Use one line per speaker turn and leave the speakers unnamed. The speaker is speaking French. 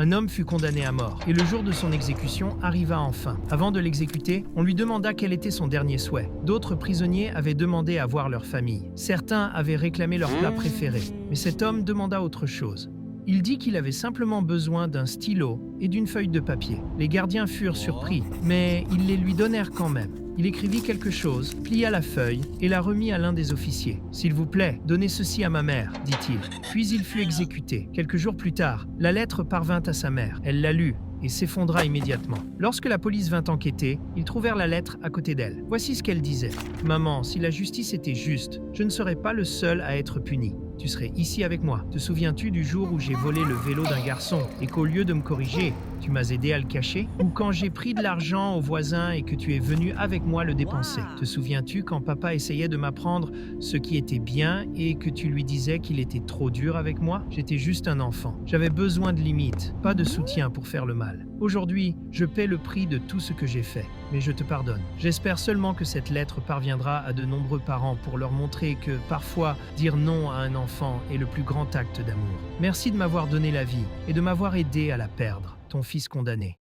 Un homme fut condamné à mort, et le jour de son exécution arriva enfin. Avant de l'exécuter, on lui demanda quel était son dernier souhait. D'autres prisonniers avaient demandé à voir leur famille. Certains avaient réclamé leur plat préféré, mais cet homme demanda autre chose. Il dit qu'il avait simplement besoin d'un stylo et d'une feuille de papier. Les gardiens furent surpris, mais ils les lui donnèrent quand même. Il écrivit quelque chose, plia la feuille et la remit à l'un des officiers. « S'il vous plaît, donnez ceci à ma mère, dit-il. » Puis il fut exécuté. Quelques jours plus tard, la lettre parvint à sa mère. Elle la lut et s'effondra immédiatement. Lorsque la police vint enquêter, ils trouvèrent la lettre à côté d'elle. Voici ce qu'elle disait. « Maman, si la justice était juste, je ne serais pas le seul à être puni. Tu serais ici avec moi. Te souviens-tu du jour où j'ai volé le vélo d'un garçon et qu'au lieu de me corriger, tu m'as aidé à le cacher? Ou quand j'ai pris de l'argent au voisin et que tu es venu avec moi le dépenser? Te souviens-tu quand papa essayait de m'apprendre ce qui était bien et que tu lui disais qu'il était trop dur avec moi? J'étais juste un enfant. J'avais besoin de limites, pas de soutien pour faire le mal. Aujourd'hui, je paie le prix de tout ce que j'ai fait, mais je te pardonne. J'espère seulement que cette lettre parviendra à de nombreux parents pour leur montrer que parfois, dire non à un enfant est le plus grand acte d'amour. Merci de m'avoir donné la vie et de m'avoir aidé à la perdre, ton fils condamné.